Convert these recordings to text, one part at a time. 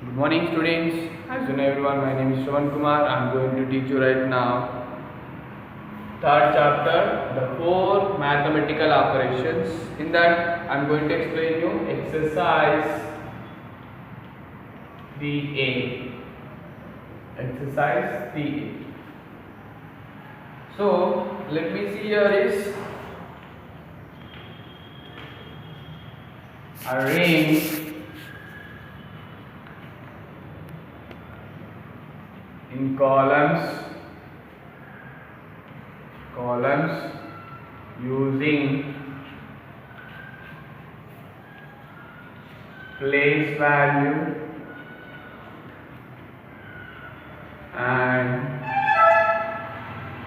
Good morning, students. As you know, everyone, my name is Shravan Kumar. I am going to teach you right now third chapter, the four mathematical operations. In that, I am going to explain you exercise 3A. Exercise 3A. So, let me see here is arrange in columns using place value and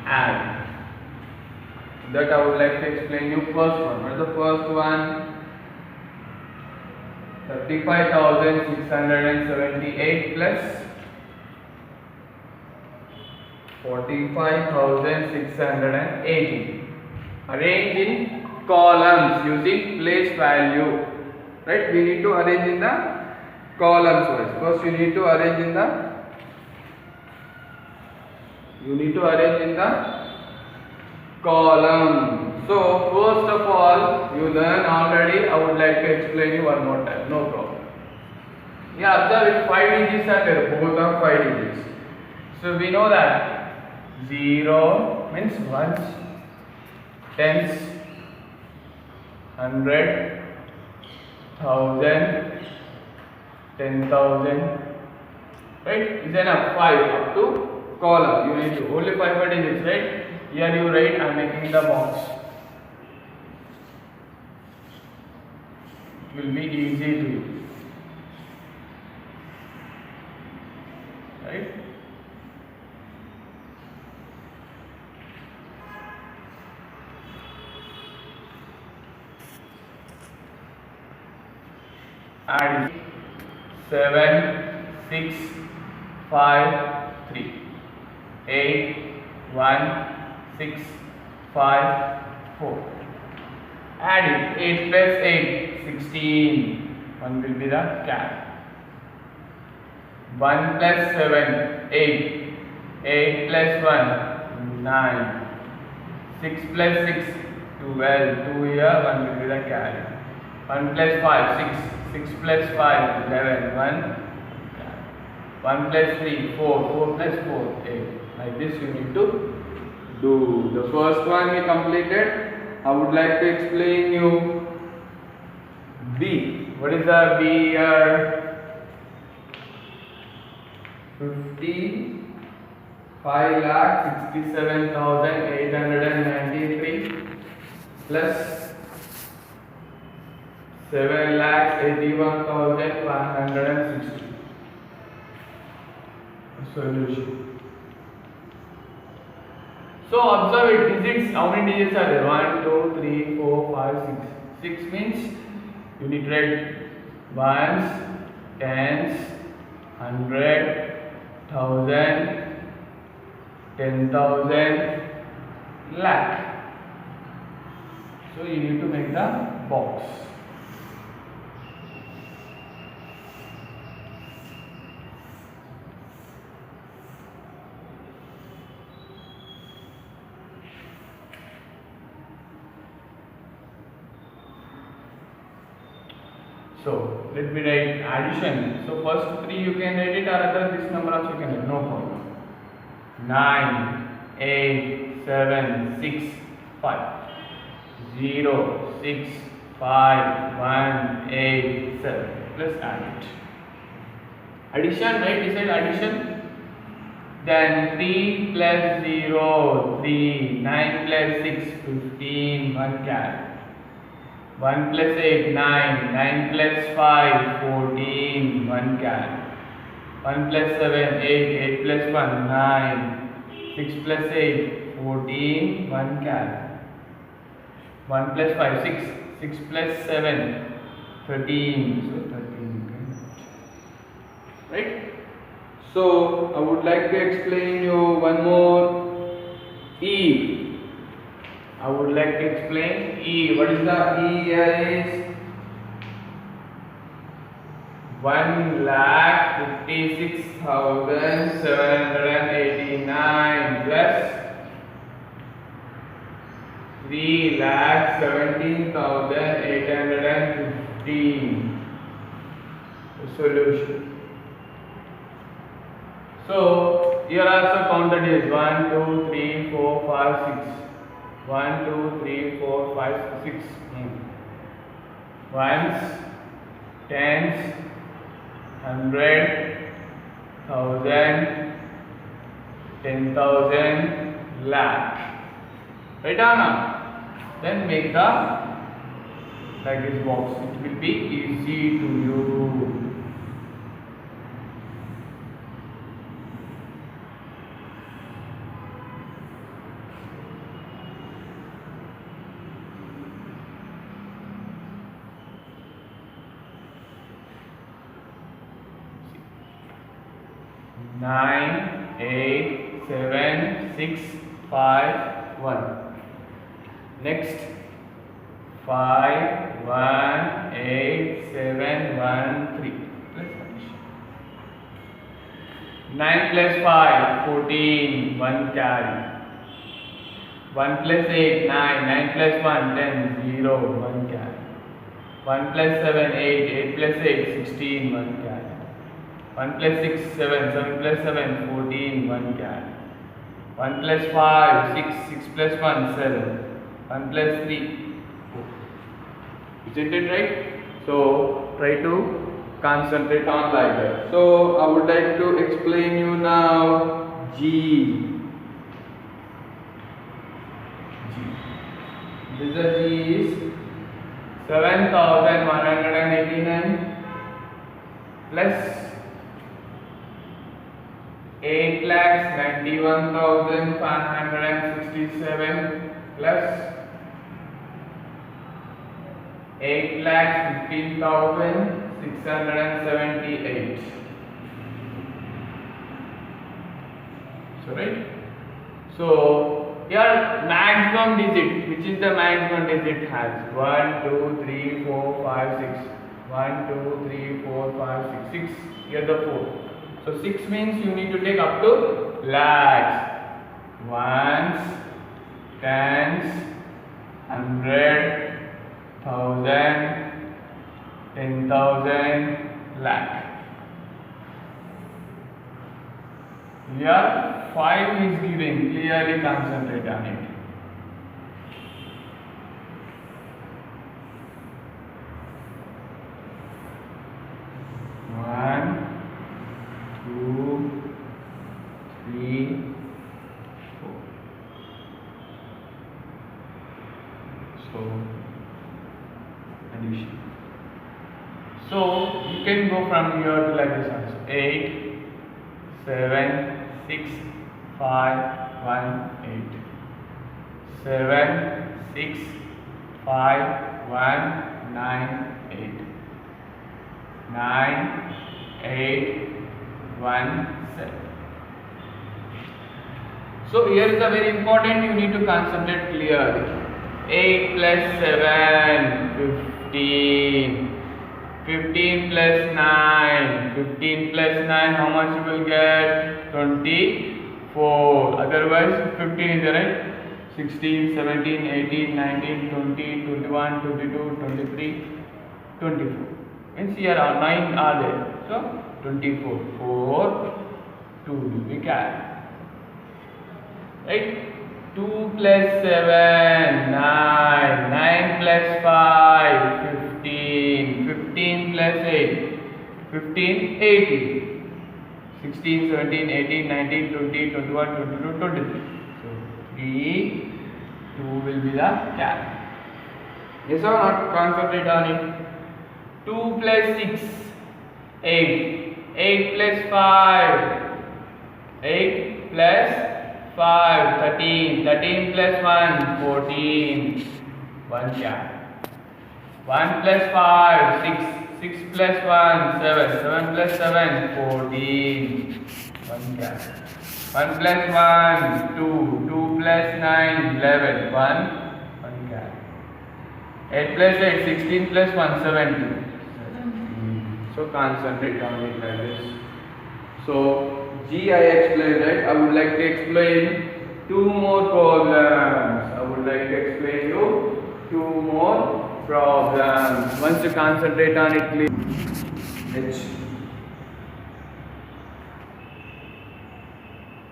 add. That I would like to explain you first one. What is the first one? 35,678 plus 45,680. Arrange in columns using place value. Right? We need to arrange in the columns wise. First, you need to arrange in the column. So first of all, you learn already. I would like to explain you one more time. No problem. Yeah, observe 5 digits are there. Both are 5 digits. So we know that 0 means ones, tens, 100, 1000, 10,000. Right? Is enough. 5 up to column. You need to only 5 digits, right? Here you write. I am making the box. It will be easy to you. Right? Add 7, 6, 5, 3, 8, 1, 6, 5, 4. Add it. 8 plus 8, 16. 1 will be the carry. 1 plus 7, 8. 8 plus 1, 9. 6 plus 6, 12. 2 here, 1 will be the carry. 1 plus 5, 6. 6 plus 5, 11. 1 plus 3, 4. 4 plus 4, 8. Like this you need to do. The first one we completed. I would like to explain you B. What is the B here? 55,67,893 plus 7,81,560. Solution. So observe it. Digits. How many digits are there? 1, 2, 3, 4, 5, 6. 6 means you need to write ones, tens, 100, 1000, 10,000, lakh. So you need to make the box. So let me write addition. So first 3 you can write it, or other this number also you can write, no problem. 9, 8, 7, 6, 5. 0, 6, 5, 1, 8, 7. Plus add it. Addition, right? Decide addition. Then 3 plus 0, 3. 9 plus 6, 15. 1 carry. 1 plus 8, 9. 9 plus 5, 14. 1 carry. 1 plus 7, 8. 8 plus 1, 9. 6 plus 8, 14. 1 carry. 1 plus 5, 6. 6 plus 7, 13. So 13. Right? So I would like to explain you one more. E. I would like to explain E. What is the E here is 1,56,789 plus 3,17,815. Solution. So here also count the days 1, 2, 3, 4, 5, 6. 1, 2, 3, 4, 5, 6. Ones, tens, 100, 1,000, 10,000, lakh. Right now? Then make the like this box. It will be easy to use. Nine, 8, 7, 6, 5, 1. Next 5, 1, 8, 7, 1, 3. Let's finish. 9 plus 5, 14, 1 carry. 1 plus 8, 9, 9 plus 1, 10, 0, 1 carry. 1 plus 7, 8, 8 plus 8, 16, 1 carry. 1 plus 6, 7, 7 plus 7, 14, 1 carry. 1 plus 5, 6, 6 plus 1, 7. 1 plus 3, 4. Isn't it right? So try to concentrate on like that. So I would like to explain you now G. This G is 7,189 plus 8,91,567 plus 8,15,678. So right. So your maximum digit, which is the maximum digit has 1, 2, 3, 4, 5, 6. 1, 2, 3, 4, 5, 6. 6. Here the 4. So 6 means you need to take up to lakhs. Ones, tens, 100, 1,000, 10,000, lakh. Here 5 is given. Clearly concentrate on it. One, 2, 3, 4. So addition. So you can go from here to like this also. 8, 7, 6, 5, 1, 8. 7, 6, 5, 1, 9, 8. 9, 8, 1, 7. So here is a very important, you need to concentrate clearly. 8 plus 7, 15. 15 plus 9. 15 plus 9, how much you will get? 24. Otherwise 15 is right. 16, 17, 18, 19, 20, 21, 22, 23, 24. Means here are 9 are there. So 24. 4, 2 will be carried. Right? 2 plus 7, 9. 9 plus 5, 15. 15 plus 8, 15, 18. 16, 17, 18, 19, 20, 21, 22, 23. So 3, 2 will be the carry. Yes or not? Concentrate on it. 2 plus 6, 8. 8 plus 5, 8 plus 5, 13. 13 plus 1, 14. 1 carry. 1 plus 5, 6. 6 plus 1, 7. 7 plus 7, 14. 1 carry. 1 plus 1, 2. 2 plus 9, 11. 1 carry. 8 plus 8, 16 plus 1, 17. So So concentrate on it like this. So G I explained, right? I would like to explain two more problems. I would like to explain you two more problems. Once you concentrate on it, please. H.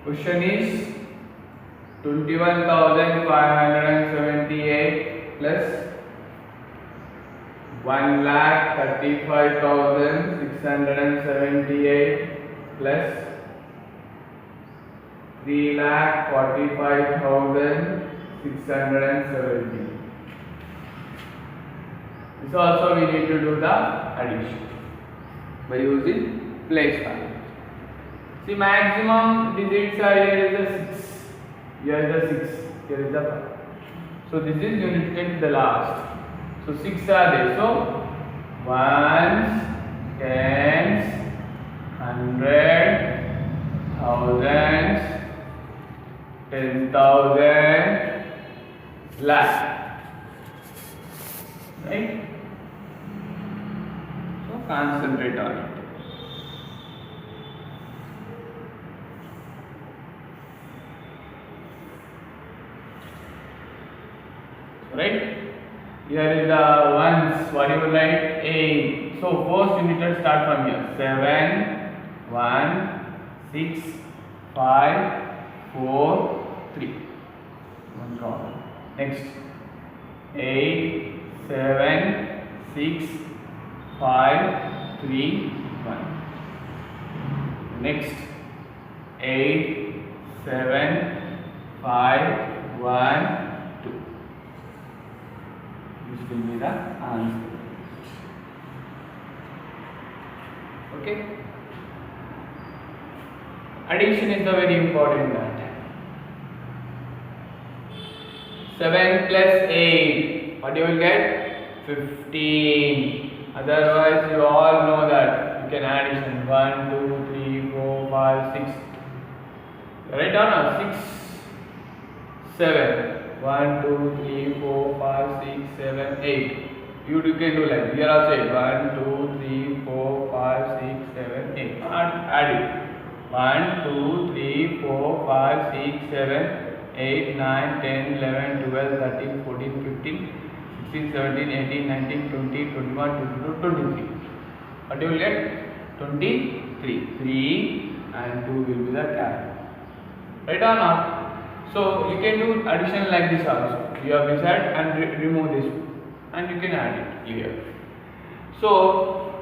Question is 21,578 plus 1,35,678 plus 3,45,670. This also we need to do the addition by using place value. See, maximum digits are here is the 6. Here is the 6. Here is the 5. So this is you need to take the last. So 6 are there. So ones, tens, hundred, thousands, 10,000, lakh. Right? So concentrate on it. Right? Here is the ones. What you will write? 8. So first you need to start from here. 7, 1, 6, 5, 4, 3. One column. Next. 8, 7, 6, 5, 3, 1. Next. 8, 7, 5, 1, 2. This will be the answer. Okay. Addition is the very important part. 7 plus 8. What you will get? 15. Otherwise, you all know that you can addition 1, 2, 3, 4, 5, 6. Right or not? 6, 7. 1, 2, 3, 4, 5, 6, 7, 8. You can do like here also 8. 1, 2, 3, 4, 5, 6, 7, 8. Add it. 1, 2, 3, 4, 5, 6, 7, 8, 9, 10, 11, 12, 13, 14, 15, 16, 17, 18, 19, 20, 21, 22, 23. What you will get? 23. 3 and 2 will be the carry. Right or not? So you can do addition like this also. You have decided and remove this and you can add it here. So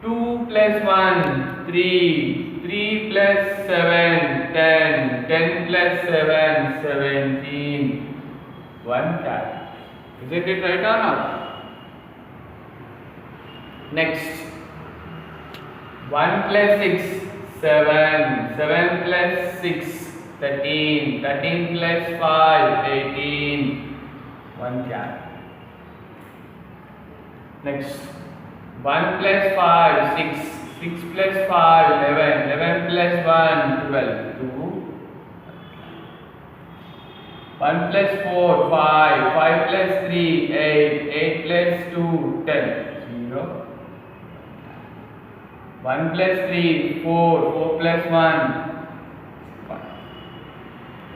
2 plus 1, 3, 3 plus 7, 10, 10 plus 7, 17, 1 carry. Isn't it right or not? Next, 1 plus 6, 7, 7 plus 6, 13, 13 plus 5, 18, 1 carry. Next, 1 plus 5, 6, 6 plus 5, 11, 11 plus 1, 12, 2. 1 plus 4, 5, 5 plus 3, 8, 8 plus 2, 10, 0. 1 plus 3, 4, 4 plus 1, 5.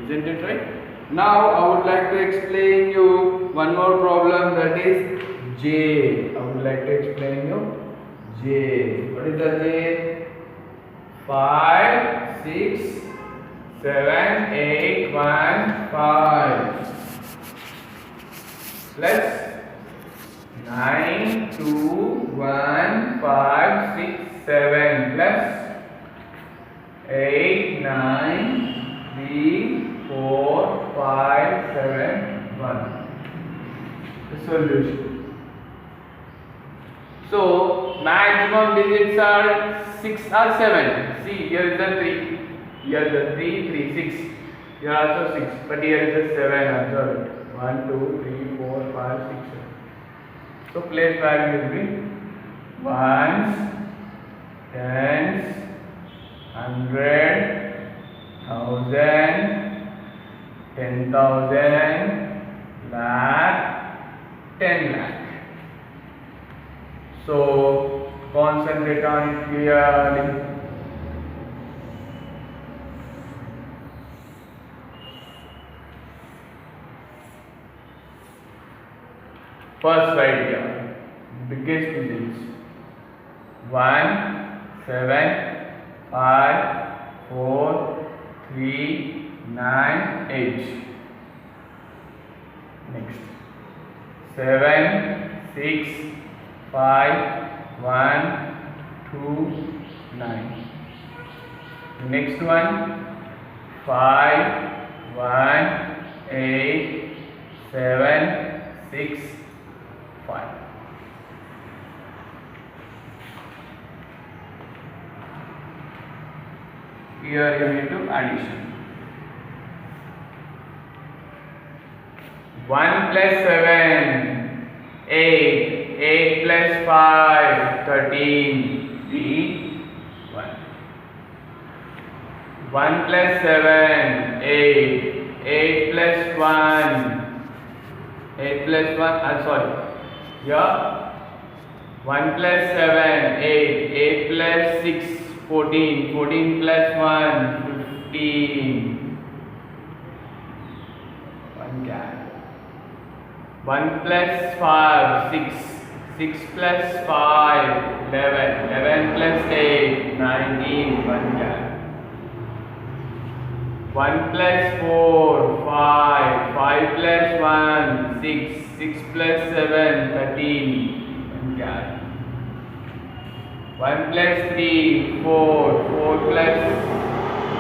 Isn't it right? Now I would like to explain you one more problem, that is J. I would like to explain you J. What is the J? 5, 6, 7, 8, 1, 5 plus 9, 2, 1, 5, 6, 7 plus 8, 9, 3, 4, 5, 7, 1. The solution. So maximum digits are 6 or 7. See, here is the 3. Here is the 3, 3, 6. Here also 6. But here is the 7. Observe it. 1, 2, 3, 4, 5, 6, 7. So place value will be ones, tens, hundred, thousand, 10,000, lakh, 10 lakh. So Concentrate on it clearly. First right here, biggest digits. 1, 7, 5, 4, 3, 9, 8. Next. 7, 6, 5, 1, 2, 9. Next one. 5, 1, 8, 7, 6, 5. Here you need to addition. 1 plus 7, 8. 8 plus 5, 13. 3, 1. 1 plus 7, 8. 8 plus 1. 8 plus 1, sorry. Here 1 plus 7, 8. 8 plus 6, 14. 14 plus 1, 15. 1 gap. 1 plus 5, 6. 6 plus 5, 11. 11 plus 8, 19. 1 gap. 1 plus 4, 5. 5 plus 1, 6. 6 plus 7, 13. 1 gap. 1 plus 3, 4. 4 plus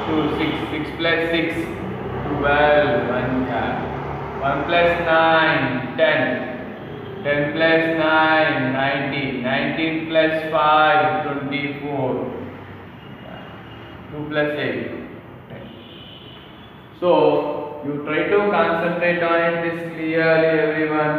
2, 6. 6 plus 6, 12. 1 gap. 1 plus 9, 10. 10 plus 9, 19. 19 plus 5, 24. 2 plus 8, 10. So, you try to concentrate on it this clearly, everyone.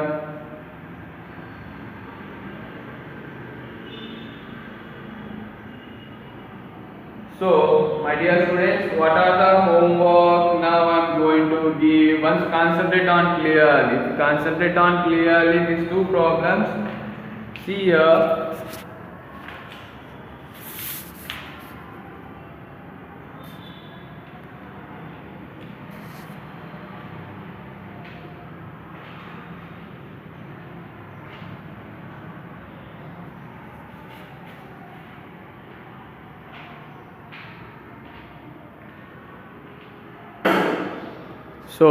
So, my dear students, what are the homework now I am going to give? Once concentrate on clearly. If you concentrate on clearly these two problems, see here. So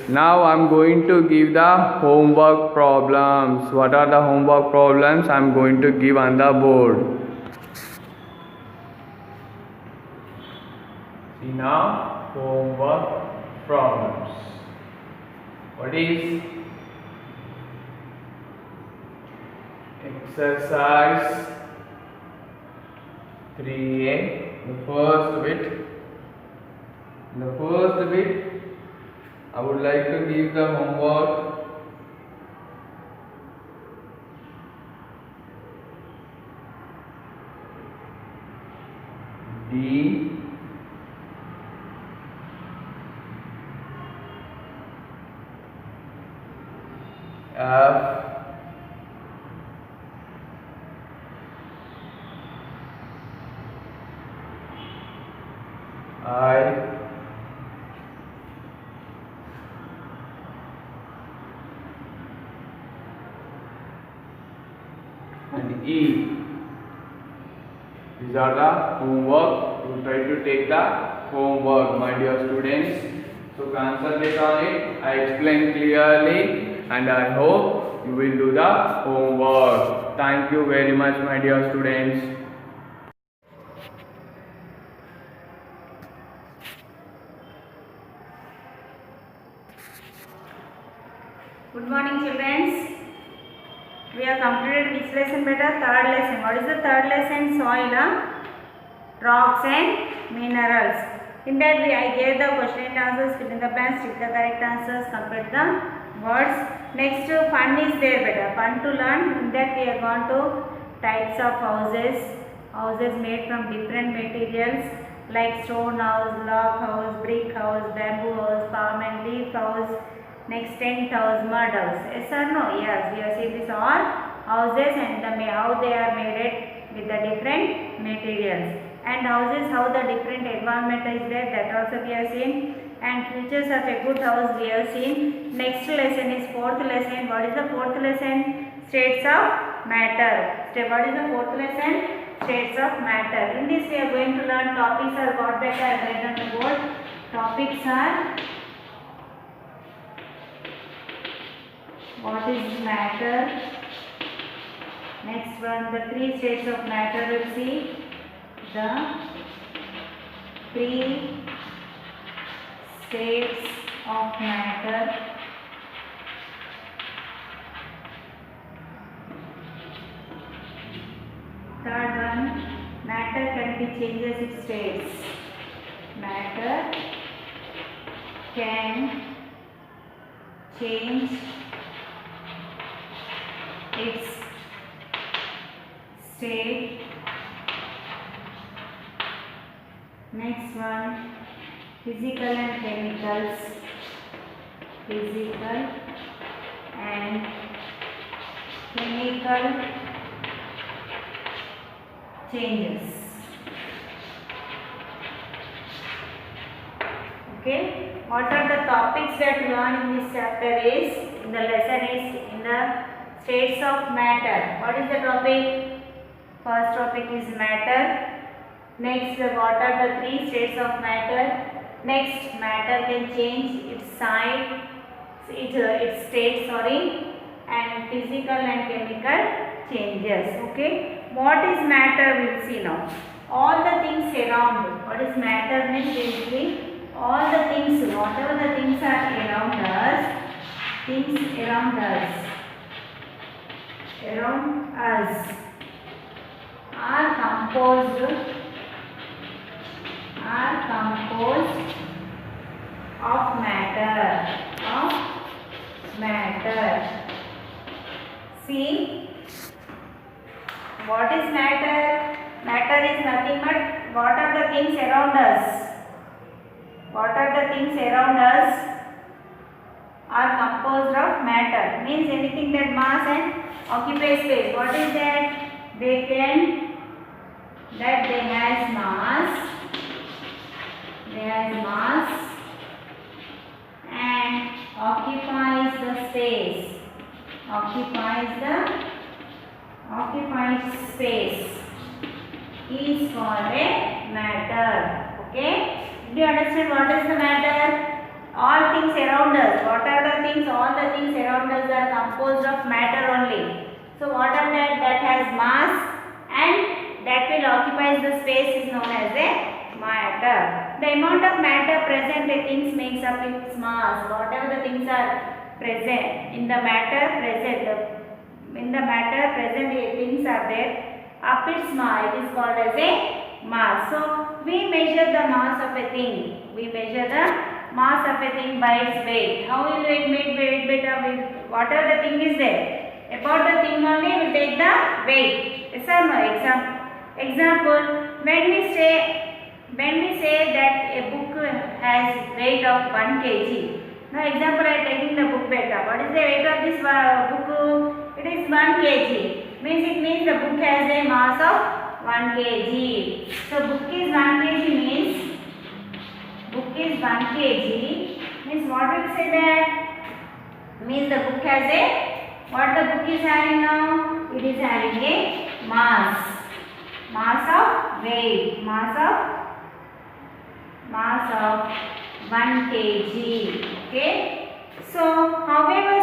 now I am going to give the homework problems. What are the homework problems I am going to give on the board? See now, homework problems. What is exercise 3A? The first bit. In the first bit, I would like to give the homework. D, F, I, and E. These are the homework. You try to take the homework, my dear students. So concentrate on it. I explained clearly, and I hope you will do the homework. Thank you very much, my dear students. Good morning, children. We have completed which lesson better? Third lesson. What is the third lesson? Soil, rocks and minerals. In that I gave the question and answers, fill in the blanks, tick the correct answers, complete the words. Next, fun is there better. Fun to learn. In that we are going to types of houses. Houses made from different materials like stone house, log house, brick house, bamboo house, palm and leaf house. Next, tent house, mud house. Yes or no? Yes, we have seen these all houses and how they are made it with the different materials. And houses, how the different environment is there, that also we have seen. And features of a good house we have seen. Next lesson is fourth lesson. What is the fourth lesson? States of matter. What is the fourth lesson? States of matter. In this we are going to learn topics are got better and write on the board. Topics are what is matter. Next one, the three states of matter we'll see. The three states of matter. Third one, matter can be changes its states. Matter can change its state. Next one, physical and chemicals. Physical and chemical changes. Okay, what are the topics that we learn in this chapter is, in the lesson is in the states of matter. What is the topic? First topic is matter. Next, what are the three states of matter? Next, matter can change its side, its state, and physical and chemical changes. Okay, what is matter? We'll see now. All the things around. What is matter means basically all the things, whatever the things are around us, are composed of matter. See, what is matter? Matter is nothing but what are the things around us. What are the things around us are composed of matter. Means anything that mass and occupy space. What is that? They has mass. They has mass and occupies the space. Occupies space is called a matter. Okay? Do you understand what is the matter? All things around us. What are the things? All the things around us are composed of matter only. So what are that? That has mass and that will occupy the space is known as a matter. The amount of matter present in things makes up its mass. Whatever the things are present in the matter things are there, up its mass, it is called as a mass. So we measure the mass of a thing. We measure the mass of a thing by its weight. How will we make weight of whatever the thing is there? About the thing only we take the weight. Yes or no? Example, when we say that a book has weight of 1 kg. Now example I am taking the book beta. What is the weight of this book? It is 1 kg. It means the book has a mass of 1 kg. So book is 1 kg means what will say that? Means the book has a, what the book is having now? It is having a mass of weight, mass of 1 kg. Okay. So however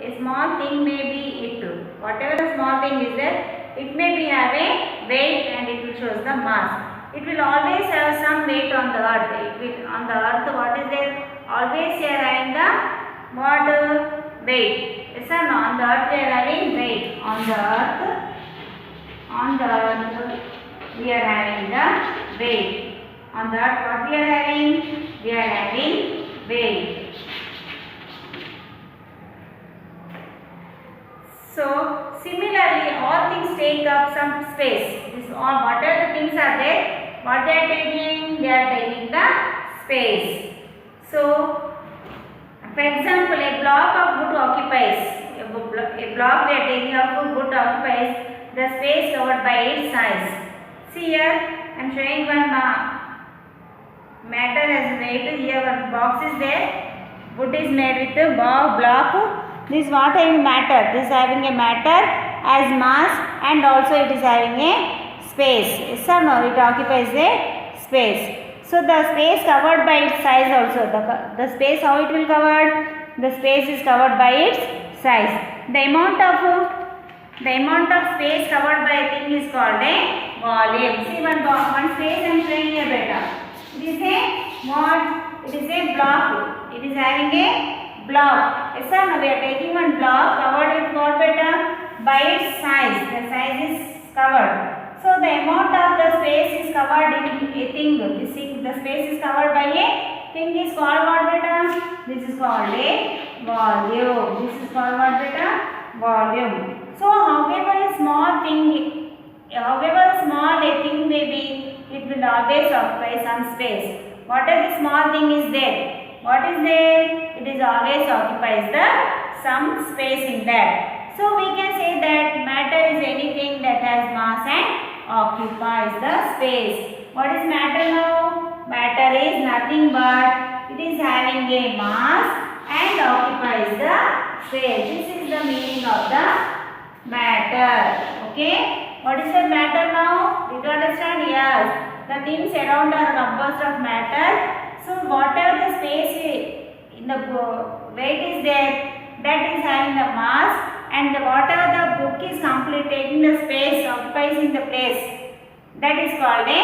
a small thing may be it. Whatever the small thing is there, it may be have a weight and it will show the mass. It will always have some weight on the earth. On the earth, what is there? Always we are having the what? Weight. Yes or no? On the earth we are having weight. On the earth we are having the weight. On the earth what we are having? We are having weight. So similarly, all things take up some space. This all whatever the things are there. What they are taking? They are taking the space. So, for example, a block of wood occupies. A block we are taking of wood occupies the space covered by its size. See here, I am showing one matter as weight. Here one box is there. Wood is made with a block. This what having matter. This is having a matter as mass and also it is having a space. Yes or no? It occupies a space. So the space covered by its size also. The space how it will covered? The space is covered by its size. The amount of space covered by a thing is called a volume. See one space I am showing here better. It is a what? It is a block. It is having a block. Yes or no? We are taking one block covered with what better? By its size. The size is covered. So the amount of the space is covered in a thing. The space is covered by a thing is called what better? This is called a volume. This is called what better? Volume. So however small a thing may be, it will always occupy some space. Whatever the small thing is there, what is there? It is always occupies some space in that. So we can say that matter is anything that has mass and occupies the space. What is matter now? Matter is nothing but it is having a mass and occupies the space. This is the meaning of the matter. Okay? What is the matter now? Did you understand? Yes. The things around are composed of matter. So whatever the space in the weight is there, that is having the mass, and whatever the book is complete taking the space occupies in the place, that is called a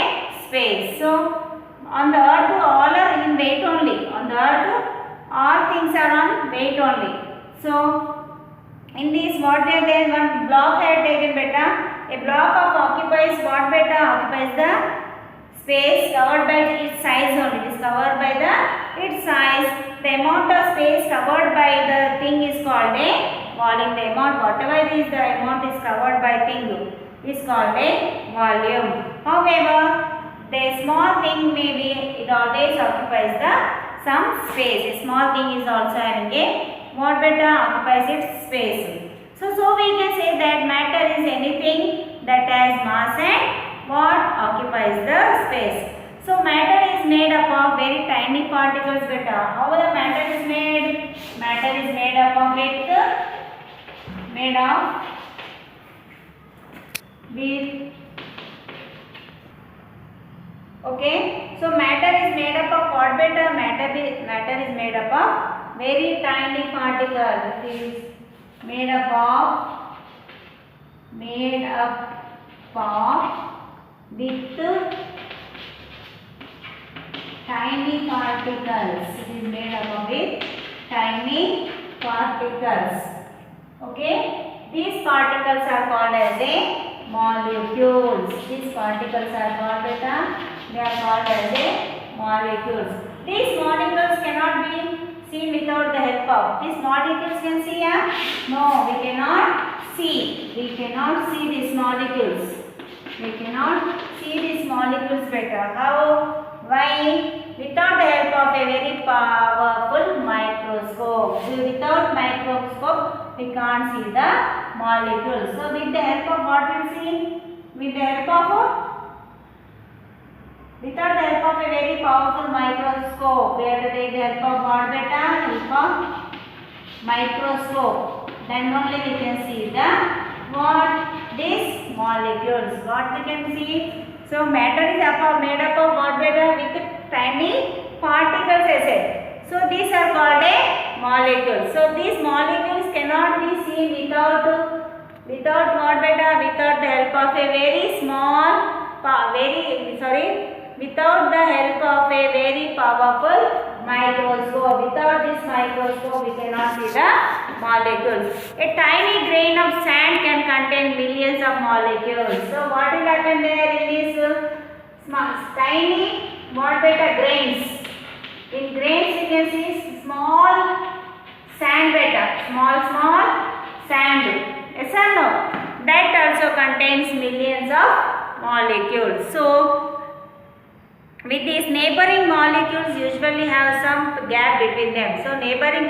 space. So on the earth all are in weight only. On the earth all things are on weight only. So in this what we are there, one block I have taken better. A block of occupies what better? Occupies the space covered by its size only. It is covered by its size. The amount of space covered by the thing is called a volume. The amount, whatever it is, the amount is covered by thing is called a volume. However, the small thing may be, it always occupies some space. A small thing is also having a what better? Occupies its space. So we can say that matter is anything that has mass and what occupies the space. So matter is made up of very tiny particles better. How the matter is made? Matter is made up of okay. So matter is made up of what better? Matter is made up of very tiny particles. It is made up of with tiny particles. It is made up with tiny particles. Okay, these particles are called as a molecules. These particles are called they are called as a molecules. These molecules cannot be seen without the help of. These molecules can see? No, we cannot see. We cannot see these molecules. We cannot see these molecules better. How? Why? Without the help of a very powerful microscope. Without microscope, we can't see the molecules. So, with the help of what we see? With the help of without the help of a very powerful microscope, we have to take the help of what better? Help of microscope. Then only we can see the what? These molecules. What we can see? So matter is made up of what better? With tiny particles I said. So these are called a molecules. So these molecules cannot be seen without what better? Without the help of a very small without the help of a very powerful microscope. Without this microscope, we cannot see the molecules. A tiny grain of sand can contain millions of molecules. So, what will happen there in this tiny what better grains? In grains, you can see small sand better, small sand. Yes or no? That also contains millions of molecules. So, with these neighboring molecules usually have some gap between them. So neighboring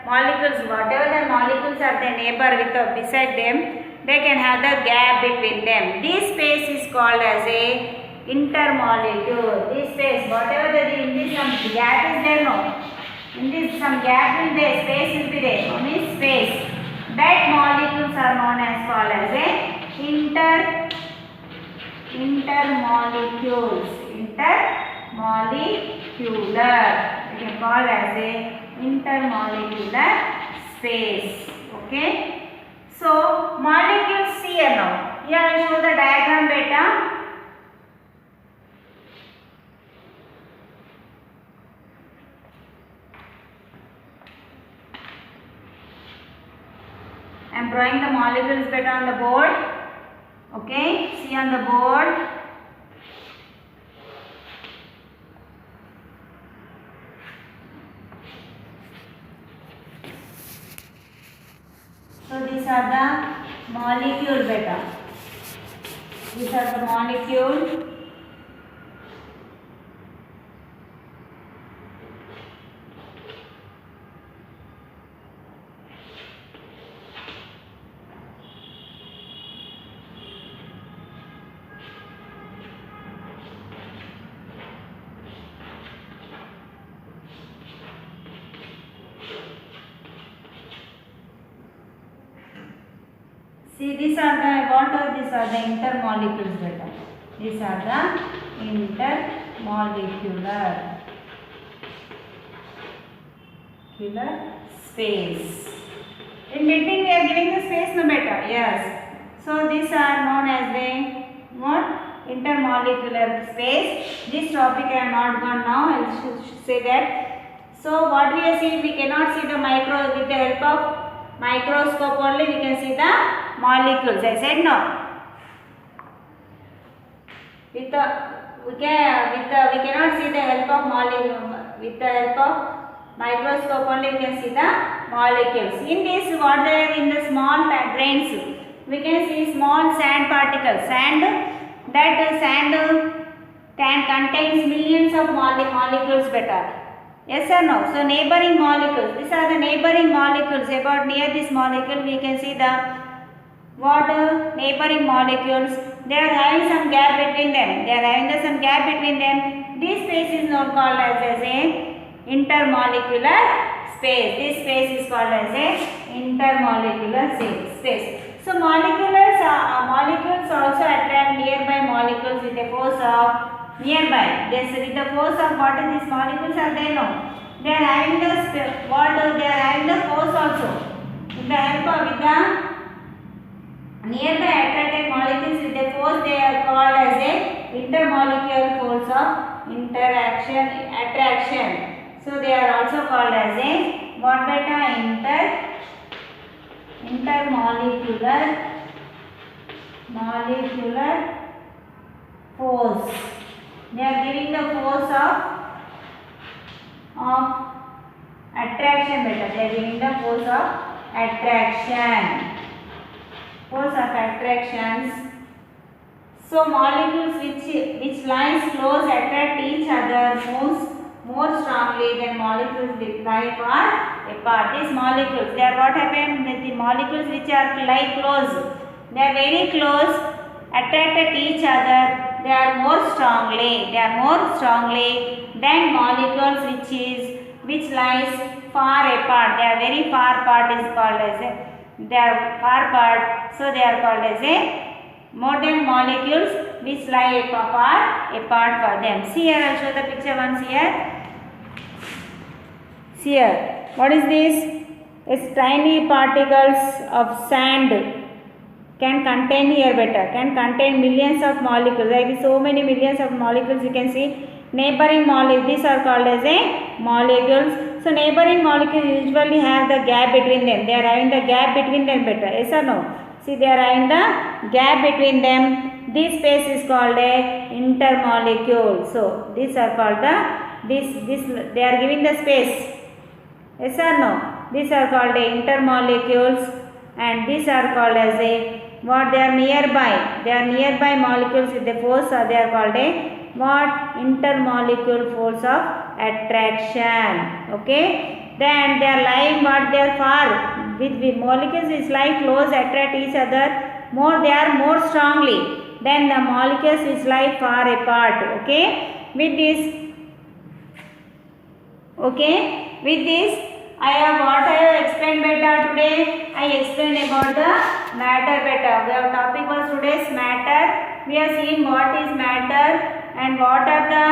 molecules, whatever the molecules are the neighbor with beside them, they can have the gap between them. This space is called as a intermolecule. This space, whatever in this some gap is there, no? In this some gap will there, space will be there. Known is space. That molecules are known as called as a intermolecules. Intermolecular. We can call as a intermolecular space. Okay. So molecules see here now. Here I will show the diagram beta. I am drawing the molecules beta on the board. Okay, see on the board. So these are the molecule beta. These are the molecule. See, these are the intermolecules beta. These are the intermolecular space. In between we are giving the space, no beta. Yes. So these are known as the what? Intermolecular space. This topic I am not going now. I will say that. So what we are seeing, we cannot see the micro with the help of microscope only. We can see the molecules. I said no. We cannot see the help of molecule. With the help of microscope only we can see the molecules. In this, what they are in the small grains, we can see small sand particles. That sand contains millions of molecules better. Yes or no? So neighboring molecules. These are the neighboring molecules. About near this molecule, we can see the neighboring molecules. They are having some gap between them. Some gap between them. This space is now called as a intermolecular space. This space is called as a intermolecular space. So molecules also attract nearby molecules with a force of nearby. This with the force of what is these molecules are there now. They are having the force also. With the help of the nearby attracted molecules with a force, they are called as a intermolecular force of attraction. So they are also called as a what beta? Intermolecular force. They are giving the force of attraction beta. They are giving the force of attraction. So molecules which lines close attract each other more strongly than molecules which lie far apart. These molecules, they are what happened? The molecules which are lie close, they are very close, attracted each other. They are more strongly than molecules which lies far apart. They are very far apart is called as a. They are far apart, so they are called as a more than molecules which lie far apart for them. See here, I will show the picture once here. See here, what is this? It's tiny particles of sand can contain here better, can contain millions of molecules. Like so many millions of molecules you can see. Neighboring molecules, these are called as a molecules. So neighboring molecules usually have the gap between them. They are having the gap between them better. Yes or no? See, they are having the gap between them. This space is called a intermolecule. So these are called they are giving the space. Yes or no? These are called a intermolecules, and these are called as a what? They are nearby. They are nearby molecules with the force. So they are called a what? Intermolecule force of attraction. Okay. Then they are lying what? They are far with molecules which lie close attract each other they are more strongly than the molecules which lie far apart. Okay, with this I have explained beta today. I explained about the matter beta. Our topic was today's matter. We have seen what is matter and what are the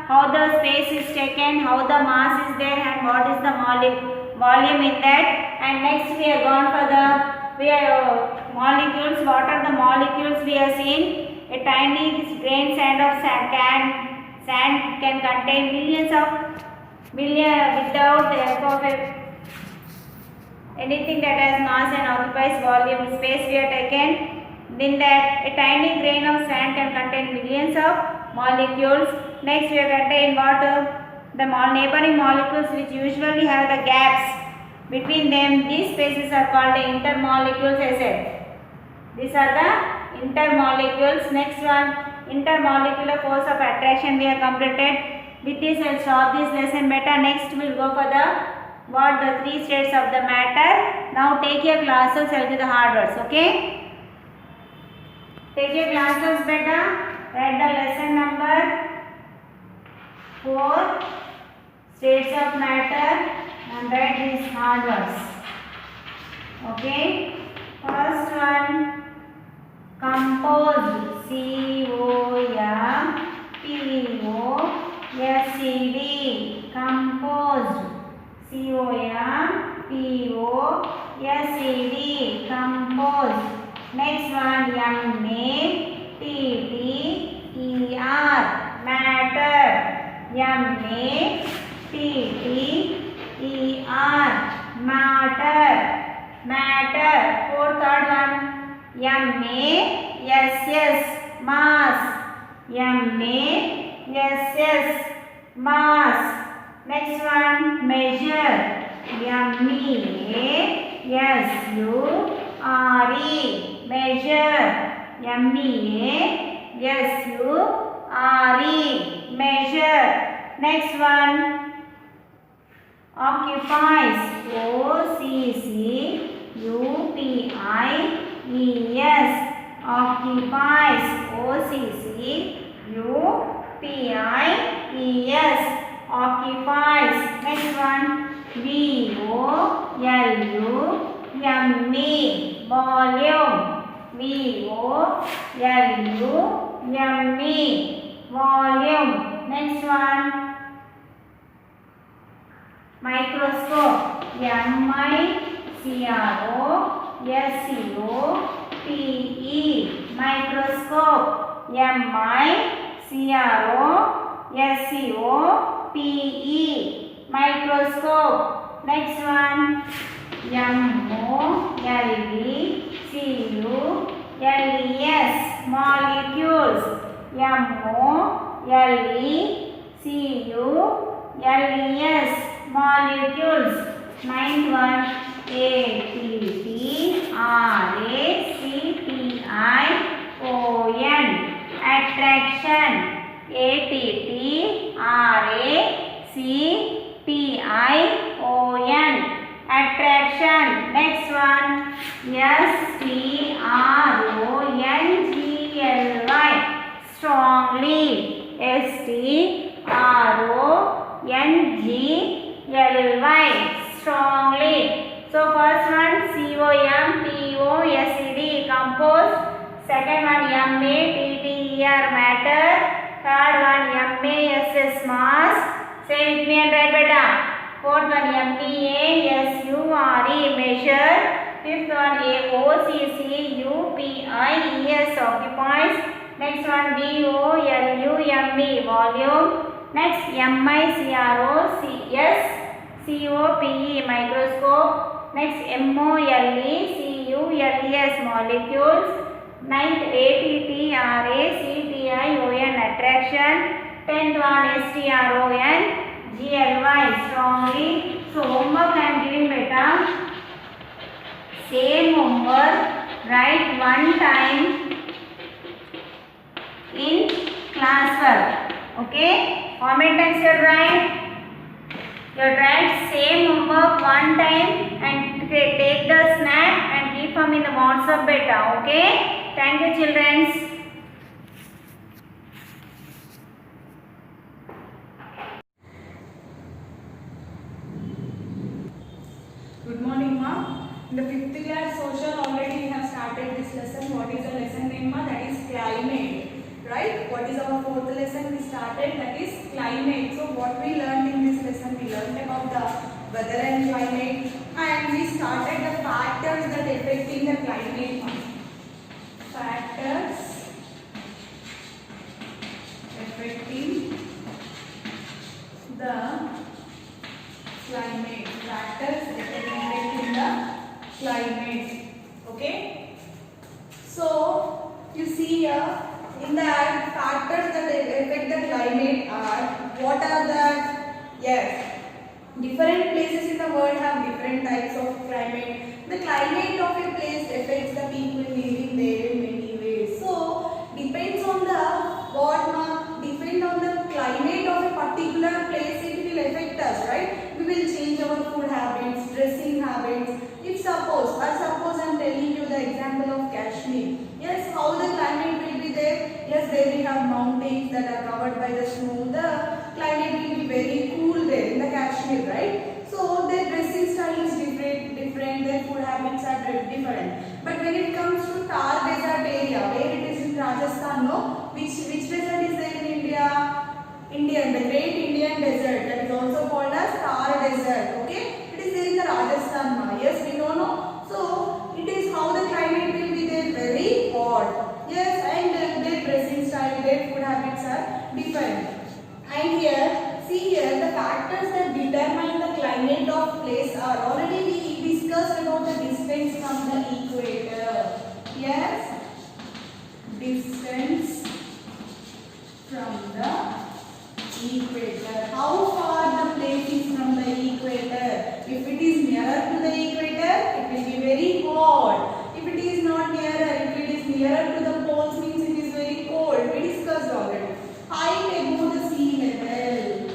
how the space is taken, how the mass is there, and what is the volume in that. And next we have gone for the molecules. What are the molecules we have seen? A tiny grain of sand can contain without the help of anything that has mass and occupies volume space we have taken. Then that a tiny grain of sand can contain millions of molecules. Next we have contained what the neighboring molecules which usually have the gaps between them. These spaces are called the intermolecules. I said these are the intermolecules. Next one, intermolecular force of attraction we have completed. With this I will stop this lesson beta. Next we will go for the three states of the matter. Now take your classes. I will give the hard words. Okay, take your classes beta. Write the lesson number 4, states of matter, and write these hard words. Okay, first one, composed, C-O-M-P-O-S-E-D, composed, C-O-M-P-O-S-E-D, composed. Next one, M-A-T-T-E-R, matter, M-A-T-T-E-R, matter. Third one, M-A-S-S, mass, M-A-S-S, mass. Next one, measure, M-E-A-S-U-R-E, measure, M-E-A-S-U-R-E, measure. Next one, occupies, O-C-C-U-P-I-E-S, occupies, O-C-C-U-P-I-E-S, occupies. Next one, V-O-L-U-M-E, volume, V-O-L-U-M-E, volume. Next one, microscope, M-I-C-R-O-S-C-O-P-E, microscope, M-I-C-R-O-S-C-O-P-E, microscope. Next one, M-O-L-E-C-U-L-E-S, molecules, M-O-L-E-C-U-L-E-S, molecules. Ninth one, A-T-T-R-A-C-T-I-O-N, attraction, A-T-T-R-A-C-T-I-O-N, attraction. Next one, S-T-R-O-N-G-L-Y, strongly, S-T-R-O-N-G-L-Y, strongly. So first one, C-O-M-P-O-S-E-D, composed. Second one, M-A-T-T-E-R, matter. Third one, M-A-S-S, mass. Say with me and write beta. Fourth one, M-E-A-S-U-R-E, measure. Fifth one, A-O-C-C-U-P-I-E-S, occupies. Next one, V-O-L-U-M-E, volume. Next, M-I-C-R-O-C-S-C-O-P-E, microscope. Next, M-O-L-E-C-U-L-E-S, molecules. Ninth, A-T-T-R-A-C-T-I-O-N, attraction. Tenth one, S-T-R-O-N-G-L-Y, strongly. So, homework I am giving beta. Same homework, write one time in classwork. Okay? How many times you write? You write same homework one time and take the snap and keep them in the WhatsApp. up beta. Okay, thank you children. Good morning, ma. In the 5th class social already we have started this lesson. What is the lesson name, ma? That is climate, right? What is our 4th lesson we started? That is climate. So what we learned in this lesson? We learned about the weather and climate, and we started the factors that affecting the climate, ma. Factors affecting the climate. Factors affecting the climate. Okay. So you see here in that factors that affect the climate are, what are that? Yes. Different places in the world have different types of climate. The climate of a place affects the people living there in many ways. So depends on the depend on the climate of a particular place, it will affect us, right? We will change our food habits, dressing habits. If suppose I am telling you the example of Kashmir. Yes, how the climate will be there? Yes, there we have mountains that are covered by the snow. The climate will be very cool there in the Kashmir, right? So their dressing style is different, their food habits are different. But when it comes to Thar desert area, where it is in Rajasthan, no? Which desert is there in India? The Great Indian Desert, that is also called as Thar Desert. Okay, it is there in the Rajasthan. Yes, we don't know. So it is how the climate will be there, very hot. Yes, and their dressing style, their food habits are different. And here, see here, the factors that determine the climate of place are already we discussed about the distance from the equator. Yes, distance from the equator. How far the place is from the equator? If it is nearer to the equator, it will be very hot. If it is not nearer, if it is nearer to the poles, means it is very cold. We discussed already. Height above the sea level.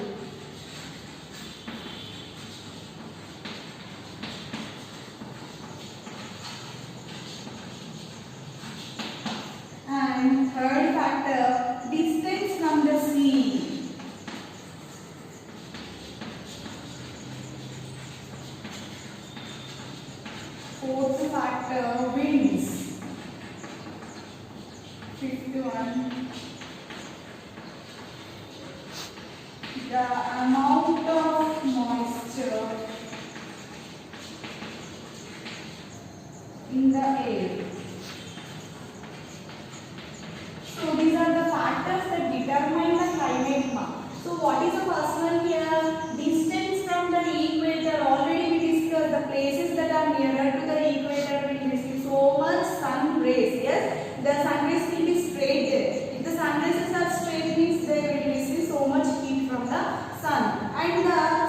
And third factor, distance from the sea. Fourth factor, winds. Fifth one, the amount of moisture in the air. So these are the factors that determine the climate, ma. So what is the first one here? Distance from the equator. Already we discussed the places that are nearer to the equator will receive so much sun rays. Yes, the sun rays will be straight there. If the sun rays are straight, means they will receive so much heat from the sun. And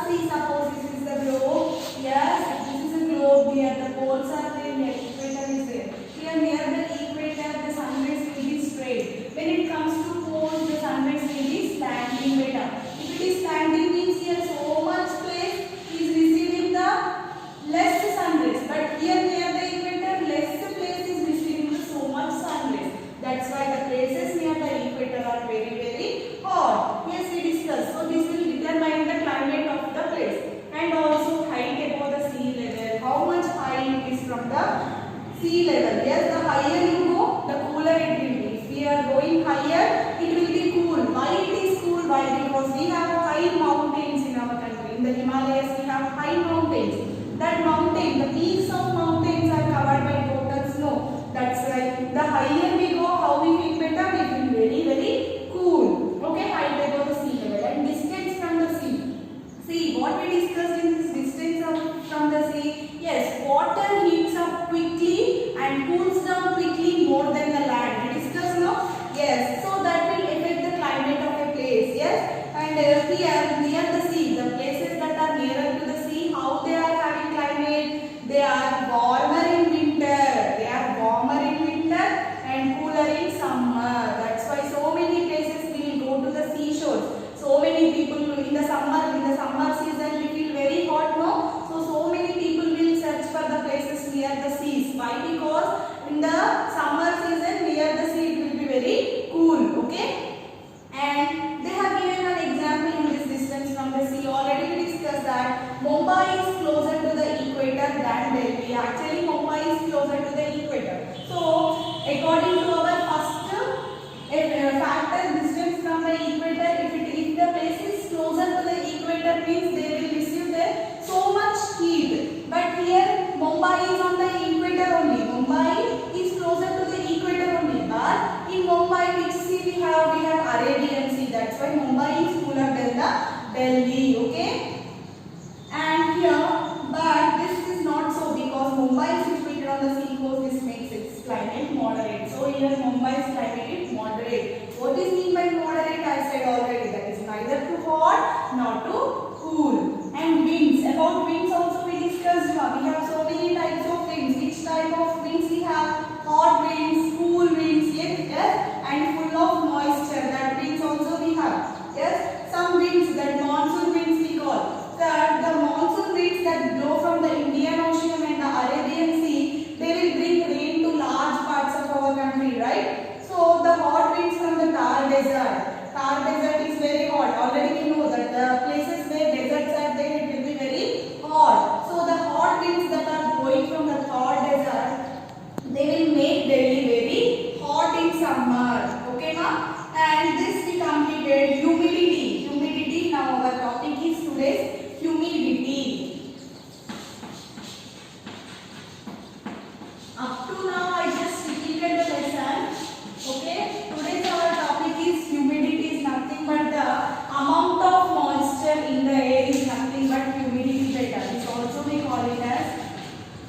see, suppose this is the globe. Yes, this is a globe. Here the poles are there. Here equator is there. Here near the equator, the sun rays will be straight. When it comes to poles, the sun rays will be slanting beta. If it is slanting, means here so much place is receiving the less sun rays. But here near the equator, less place is receiving the so much sun rays. That's why the places near the equator are very hot. Yes, we discussed. So this will determine the climate of the place. And also height above the sea level. How much high it is from the sea level. Yes, the higher you go, the cooler it will be. If we are going higher, it will be cool. Why it is cool? Why? Because we have high mountains in our country. In the Himalayas, we have high mountains. That mountain, the peaks of mountains are covered by total snow. That's why the higher we go, how we feel better? We feel very cool. Okay, height above the sea level. And distance from the sea. See, what we discussed in this distance from the sea. Yes, water heats up quickly and cools down quickly more than the land. We discussed now? Yes, so that will affect the climate of a place. Yes, and here near the sea, the places that are nearer to the sea, how they are having climate? They are warm climate moderate. So here Mumbai's climate is moderate. What is mean by moderate? I said already, that is neither too hot nor too cool. And winds. About winds also we discussed. We have so many types of winds. Which type of winds we have? Hot winds, cool winds, yes, and full of moisture. That winds also we have. Yes, some winds, that monsoon winds we call. The monsoon winds that blow from the Indian Ocean and the Arabian Sea, they will bring rain to large parts of our country, right? So the hot winds from the Thar Desert. Thar Desert is very hot. Already we know that the places where deserts are there, it will be very hot. So the hot winds that are blowing from the Thar Desert, they will make Delhi very hot in summer. Okay, ma? And this we completed. Humidity. Humidity. Now our topic is today's humidity. Up to now I just repeated the lesson. Okay. Today's our topic is humidity is nothing but the amount of moisture in the air is nothing but humidity data. This also we call it as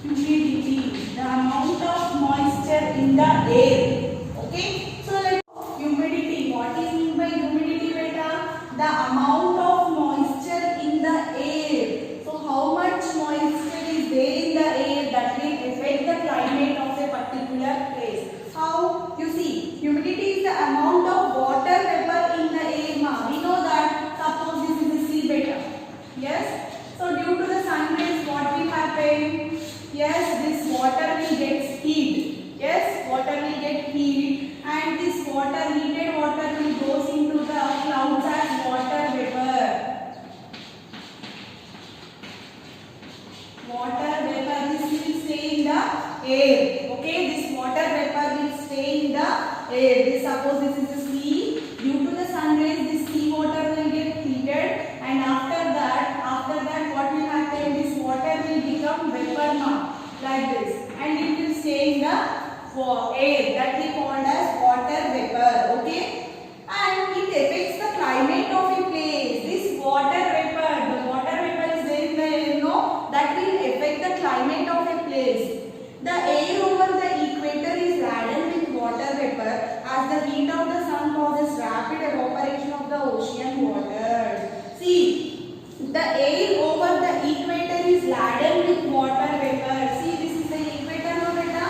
humidity, the amount of moisture in the air. Okay, so like humidity, what is mean by humidity beta? The amount of moisture in the air. So how much moisture is there in the air that will affect the climate of a particular place. How? You see, humidity is the amount of water vapor in the air. We know that, suppose this is the sea beta. Yes, so due to the sun rays, what will happen? Yes, this water will get heat. Yes, water will get heat, and this water, heated water will goes into the clouds as water vapor. Water vapor, this will stay in the air. Okay, this water vapor will stay in the air. This, suppose this is the sea. Due to the sun rays, this sea water will get heated, and after that, what will happen? This water will become vapor now, like this, and it will stay in the air, that we called as water vapor. Okay, and it affects the climate of a place. This water vapor, the water vapor is there in the air, no, that will affect the climate of a place. The air over the equator is laden with water vapor as the heat of the sun causes rapid evaporation of the ocean waters. See, the air over the equator is laden with water vapor. See, this is the equator, no beta?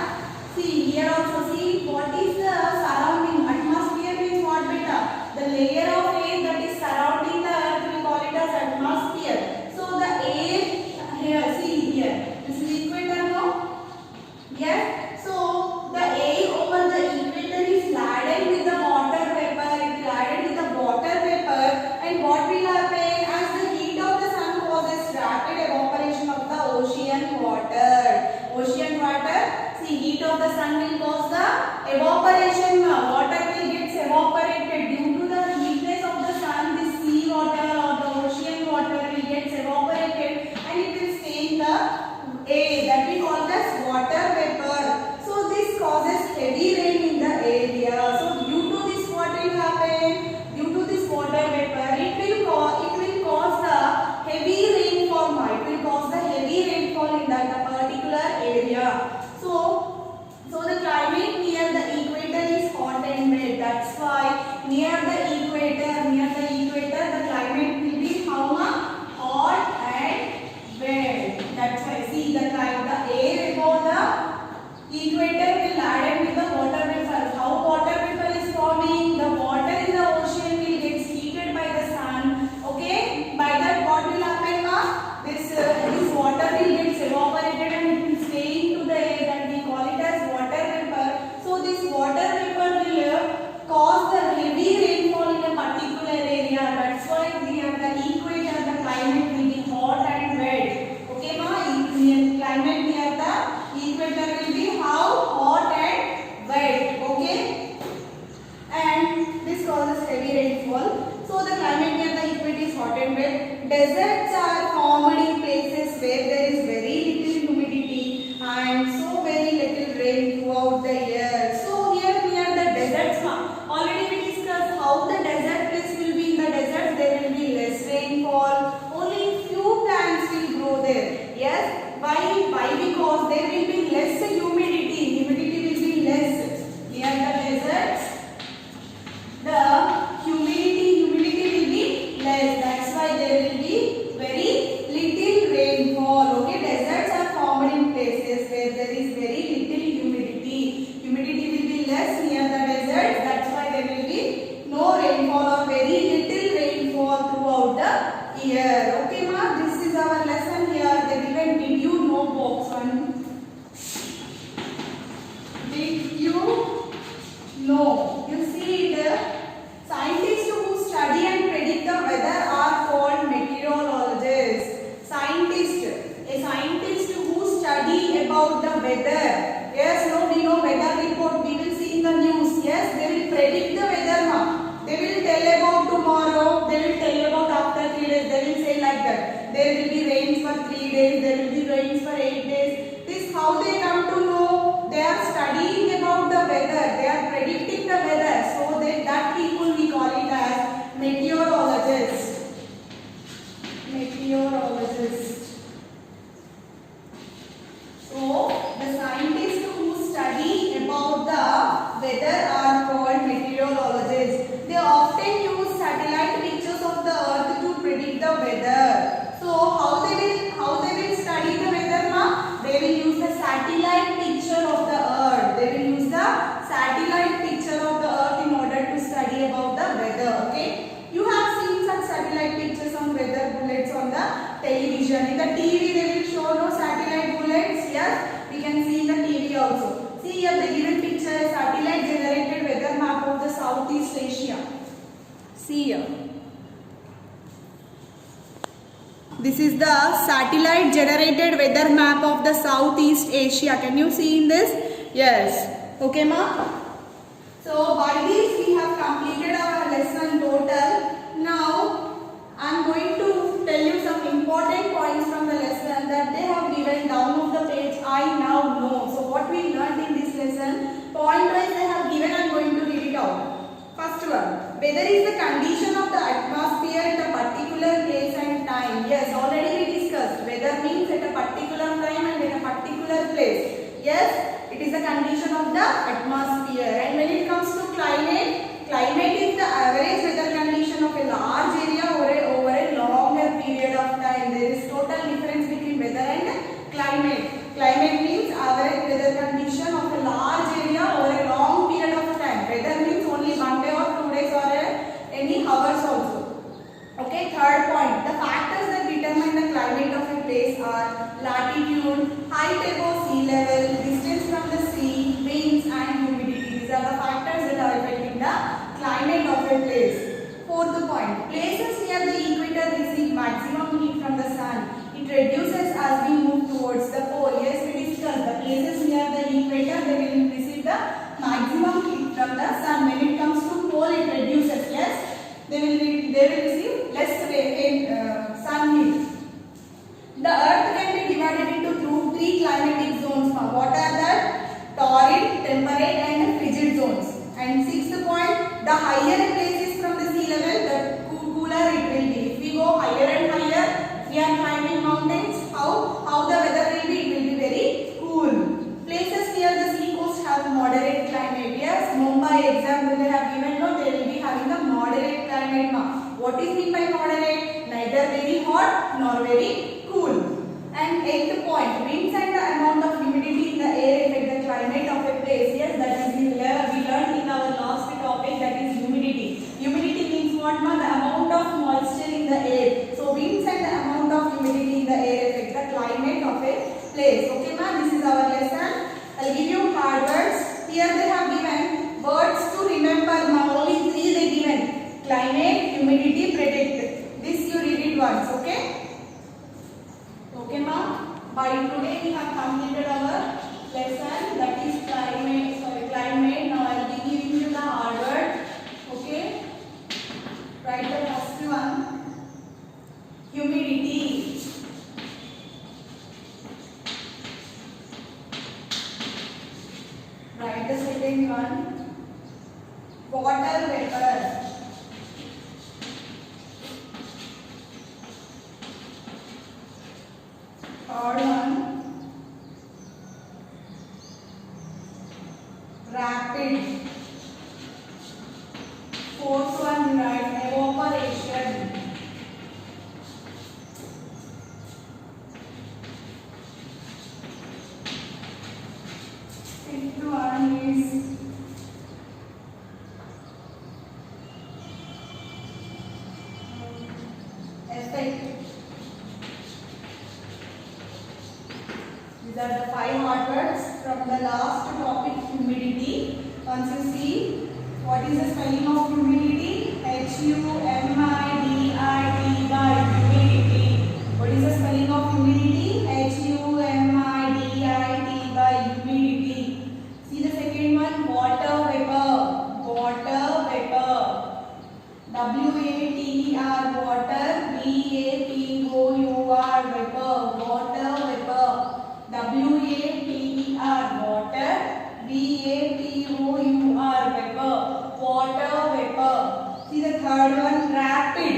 See, here also see what is the surrounding. Atmosphere means what, beta? The layer of air that is surrounding the earth, we call it as atmosphere. So the air here, see here, this is equator, no? Yes. So the air over the equator is laden with the water vapor. It is laden with the water vapor, and what will happen? As the heat of the sun causes rapid evaporation of the ocean water. Ocean water. See, heat of the sun will cause the evaporation. Water will get evaporated due to the heatness of the sun. This sea water or the ocean water will get evaporated, and it will stay in the air, that we call as water vapor. So this causes heavy rain in the area. So due to this, what will happen? Due to this water vapor, it will cause the heavy rainfall. It will cause the heavy rainfall in that particular area. So the climate near the equator is hot and wet. That's why near the equator, the climate will be how much? Hot and wet. That's why, see, the air above the equator will laden with the water vapor. How water vapor is forming? The water in the ocean will get heated by the sun. Okay, by that what will happen now? This water will get evaporated and it will stay into the air, that we call it as water vapor. So this water vapor will cause the heavy rainfall in a particular area. That's why we have the equator, the climate will be hot and wet. Okay, ma? Climate near the equator will be how? Hot and wet. Okay, and this causes heavy rainfall. So the climate near the equator is hot and wet. Deserts are formed in places where there is very little humidity and so very little rain throughout the year. So here near the deserts, already we discussed how the desert place will be. In the desert there will be less rainfall. Only few plants will grow there. Yes. Why? Because there will be less humidity. Humidity will be less Did you know? You see, the scientists who study and predict the weather are called meteorologists. A scientist who study about the weather. Yes, no, we know weather report. We will see in the news. Yes, they will predict the weather now. They will tell about tomorrow. They will tell about after 3 days. They will say like that. There will be rains for 3 days. There will be rains for 8 days. This how they come to know. They are studying about the weather. They are predicting the weather. So that people we call it as meteorologists. Meteorologists. So the scientists who study about the weather are called meteorologists. They often use satellite pictures of the earth to predict the weather. So how they will study the weather now? They will use the satellite picture of the earth. They will use the satellite picture of the earth in order to study about the weather. Okay? You have seen such satellite pictures on weather bullets on the television. In the TV they will show no satellite bullets. Yes, we can see in the TV also. See here the given picture is satellite generated weather map of the Southeast Asia. See here. This is the satellite generated weather map of the Southeast Asia. Can you see in this? Yes. Okay, ma? So by this we have completed our lesson total. Now I am going to tell you some important points from the lesson that they have given down of the page. I now know. So what we learned in this lesson, point wise they have given. I am going to read it out. First one, weather is the condition of the atmosphere at a particular place and time. Yes, already we discussed. Weather means at a particular time and at a particular place. Yes, it is the condition of the atmosphere. And when it comes to climate, climate is the average weather condition of a large area over a longer period of time. There is total difference between weather and climate. Climate means average weather condition of a large area over a long period of time. Weather means only 1 day or 2 days or any hours also. Okay, third point. The factors that determine the climate of a place are latitude, height above sea level, distance from the sea, winds and humidity. These are the factors that are affecting the climate of a place. Fourth point. Places near the equator receive maximum heat from the sun. It reduces as we move towards the pole. Yes, we discussed the places near the equator, they will receive the maximum heat from the sun. When it comes to pole, it reduces. Yes, they will receive less sun heat. The earth can be divided into three climatic zones. Now, what are that? Torrid, temperate and frigid zones. And sixth point, the higher a place is from the sea level, the cooler it will be. If we go higher and higher, we are climbing mountains. How the weather will be? It will be very cool. Places near the sea coast have moderate climate. Yes, Mumbai example they have given. No, they will be having a moderate climate now. What is meant by moderate? Neither very hot nor very cool. And eighth point, winds and the amount of humidity in the air affect the climate of a place. Yes, that is we learned in our last topic, that is humidity. Humidity means what? The amount of moisture in the air. So winds and the amount of humidity in the air affect the climate of a place. Okay, ma? This is our lesson. I'll give you hard words. Here they have given words to remember. Now only three they given: climate, humidity, predict. This you read it once. Okay. Okay, ma? By today we have completed our lesson, that is climate. Now I will be giving you the hard word. Okay? Write the first one. Humidity. Write the second one. Water vapor. Third one, rapid. Fourth one, right, evaporation. Fifth one is effect. These are the 5 hard words from the last topic, humidity. Once you see, what is the spelling of humidity? H-U-M-I-D-I-T-Y, humidity. What is the spelling of humidity? H-U-M-I-D-I-T-Y, humidity. See the second one, water vapor. Water vapor. W-A-T-E-R, water. V-A-P-O-U-R, vapor. Water vapor. W-A-T-E-R, water. V-A-P-O-U-R, vapor. Water vapor. See the third one, rapid.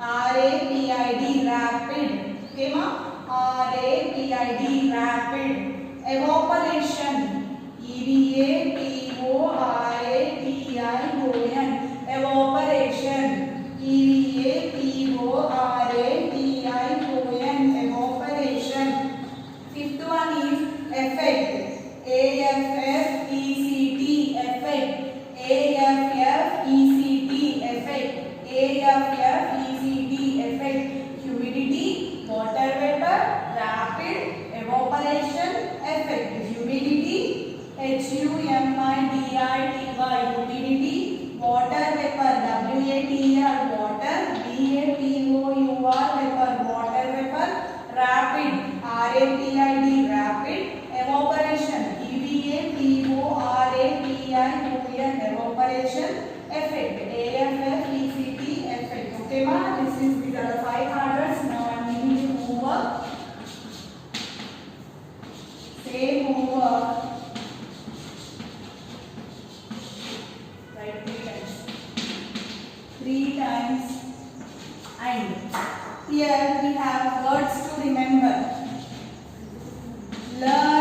R-A-P-I-D, rapid. Okay, ma? R-A-P-I-D, rapid. Evaporation. E-V-A-P-O-R-A-T-I-O-N, evaporation. E-V-A-P-O-R-A-T-I-O-N, evaporation. Fifth one is effect. A-F-F-E-C-T, effect. A-F-F-E-C-T, effect. A-F-F-E-C-T, effect. Humidity, water vapor, rapid, evaporation, effect. Humidity, H-U-M-I-D-I-T-Y, humidity, water vapor, W-A-T-E-R, water, V-A-P-O-U-R, vapor, water vapor, rapid, R-A-P-I-D, rapid, evaporation, E-V-A-P-O-R-A-T-I-O-N, evaporation, effect, A-F-F-E-C-T, effect. Okay, ma? These are the 5 orders. Now I am giving you homework. Say homework. Write 3 times. 3 times. And here we have words to remember. Learn.